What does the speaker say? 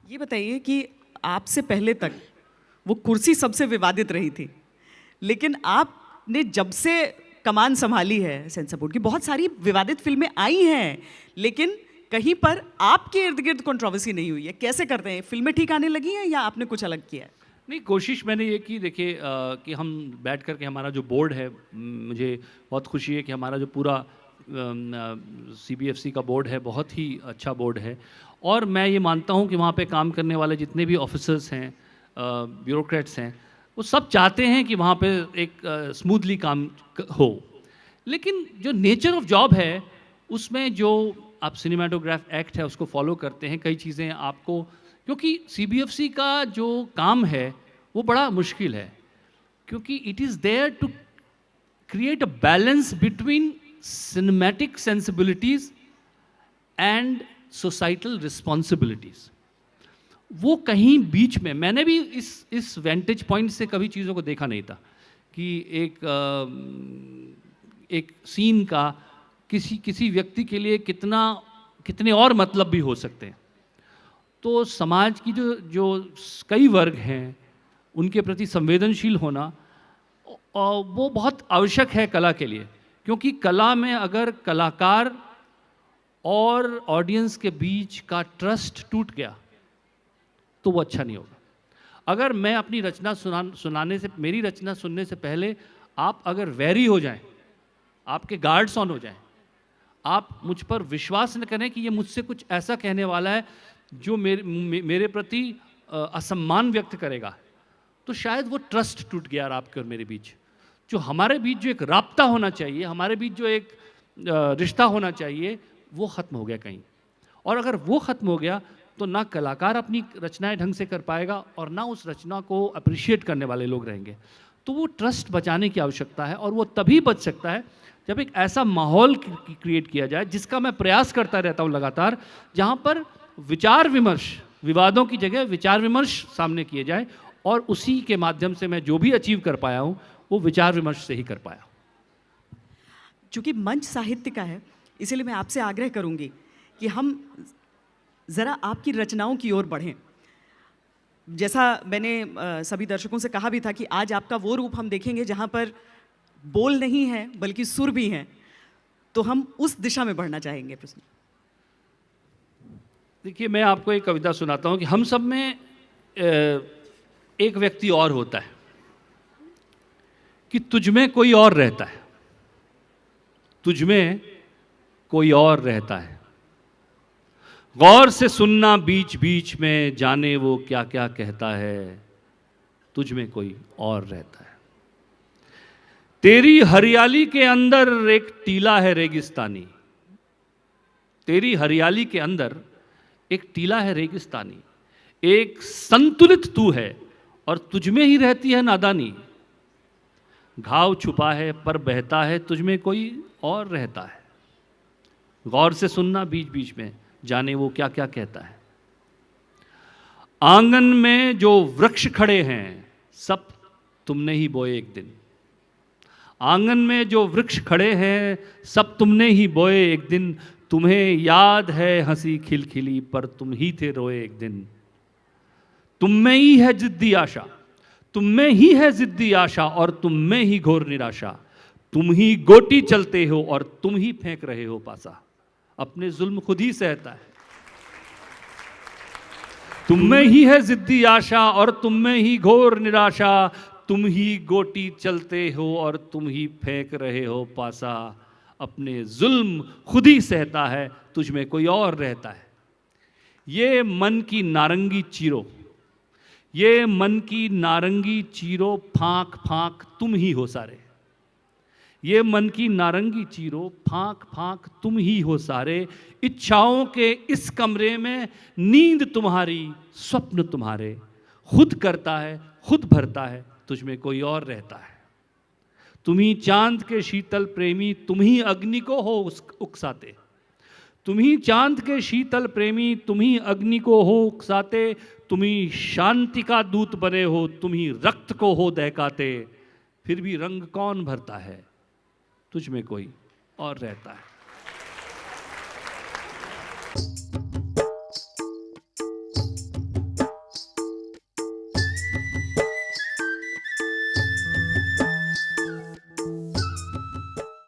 ये बताइए कि आपसे पहले तक वो कुर्सी सबसे विवादित रही थी, लेकिन आपने जब से कमान संभाली है सेंसर बोर्ड की, बहुत सारी विवादित फिल्में आई हैं, लेकिन कहीं पर आपके इर्द गिर्द कंट्रोवर्सी नहीं हुई है। कैसे करते हैं? फिल्में ठीक आने लगी हैं या आपने कुछ अलग किया है? नहीं, कोशिश मैंने ये की, देखिए कि हम बैठ कर के हमारा जो बोर्ड है, मुझे बहुत खुशी है कि हमारा जो पूरा CBFC का बोर्ड है बहुत ही अच्छा बोर्ड है। और मैं ये मानता हूँ कि वहाँ पे काम करने वाले जितने भी ऑफिसर्स हैं, ब्यूरोक्रेट्स हैं, वो सब चाहते हैं कि वहाँ पे एक स्मूथली काम हो। लेकिन जो नेचर ऑफ जॉब है उसमें जो आप सिनेमाटोग्राफ एक्ट है उसको फॉलो करते हैं, कई चीज़ें आपको, क्योंकि CBFC का जो काम है वो बड़ा मुश्किल है, क्योंकि it is there to create a balance between cinematic sensibilities and societal responsibilities. वो कहीं बीच में, मैंने भी इस वेंटेज पॉइंट से कभी चीज़ों को देखा नहीं था कि एक सीन का किसी व्यक्ति के लिए कितने और मतलब भी हो सकते हैं। तो समाज की जो कई वर्ग हैं उनके प्रति संवेदनशील होना वो बहुत आवश्यक है कला के लिए, क्योंकि कला में अगर कलाकार और ऑडियंस के बीच का ट्रस्ट टूट गया तो वो अच्छा नहीं होगा। अगर मैं अपनी रचना सुनाने से, मेरी रचना सुनने से पहले आप अगर वैरी हो जाएं, आपके गार्ड्स ऑन हो जाएं, आप मुझ पर विश्वास न करें कि ये मुझसे कुछ ऐसा कहने वाला है जो मेरे प्रति असम्मान व्यक्त करेगा, तो शायद वो ट्रस्ट टूट गया आपके और मेरे बीच। जो हमारे बीच जो एक राब्ता होना चाहिए, हमारे बीच जो एक रिश्ता होना चाहिए, वो ख़त्म हो गया कहीं। और अगर वो ख़त्म हो गया तो ना कलाकार अपनी रचनाएं ढंग से कर पाएगा और ना उस रचना को अप्रिशिएट करने वाले लोग रहेंगे। तो वो ट्रस्ट बचाने की आवश्यकता है, और वो तभी बच सकता है जब एक ऐसा माहौल क्रिएट किया जाए, जिसका मैं प्रयास करता रहता हूँ लगातार, जहाँ पर विचार विमर्श, विवादों की जगह विचार विमर्श सामने किए जाए, और उसी के माध्यम से मैं जो भी अचीव कर पाया हूँ वो विचार विमर्श से ही कर पाया। चूँकि मंच साहित्य का है, इसीलिए मैं आपसे आग्रह करूँगी कि हम ज़रा आपकी रचनाओं की ओर बढ़ें। जैसा मैंने सभी दर्शकों से कहा भी था कि आज आपका वो रूप हम देखेंगे जहाँ पर बोल नहीं है बल्कि सुर भी हैं, तो हम उस दिशा में बढ़ना चाहेंगे। प्रश्न, देखिए, मैं आपको एक कविता सुनाता हूँ कि हम सब में एक व्यक्ति और होता है, कि तुझ में कोई और रहता है, तुझ में कोई और रहता है, गौर से सुनना बीच बीच में, जाने वो क्या क्या कहता है, तुझ में कोई और रहता है। तेरी हरियाली के अंदर एक टीला है रेगिस्तानी, तेरी हरियाली के अंदर एक टीला है रेगिस्तानी, एक संतुलित तू है और तुझ में ही रहती है नादानी। घाव छुपा है पर बहता है, तुझ में कोई और रहता है, गौर से सुनना बीच बीच में, जाने वो क्या क्या कहता है। आंगन में जो वृक्ष खड़े हैं सब तुमने ही बोए एक दिन, आंगन में जो वृक्ष खड़े हैं सब तुमने ही बोए एक दिन, तुम्हें याद है हंसी खिलखिली पर तुम ही थे रोए एक दिन। तुम में ही है जिद्दी आशा, तुम में ही है जिद्दी आशा और तुम में ही घोर निराशा, तुम ही गोटी चलते हो और तुम ही फेंक रहे हो पासा, अपने जुल्म खुद ही सहता है। तुम में ही है जिद्दी आशा और तुम में ही घोर निराशा, तुम ही गोटी चलते हो और तुम ही फेंक रहे हो पासा, अपने जुल्म खुद ही सहता है, तुझ में कोई और रहता है। ये मन की नारंगी चीरो, ये मन की नारंगी चीरो, फांक फांक तुम ही हो सारे, ये मन की नारंगी चीरो, फांक फांक तुम ही हो सारे, इच्छाओं के इस कमरे में नींद तुम्हारी, स्वप्न तुम्हारे, खुद करता है खुद भरता है, तुझ में कोई और रहता है। तुम ही चांद के शीतल प्रेमी, तुम ही अग्नि को हो उकसाते, तुम ही चांद के शीतल प्रेमी, तुम ही अग्नि को हो उकसाते, तुम ही शांति का दूत बने हो, तुम ही रक्त को हो दहकाते, फिर भी रंग कौन भरता है, तुझ में कोई और रहता है।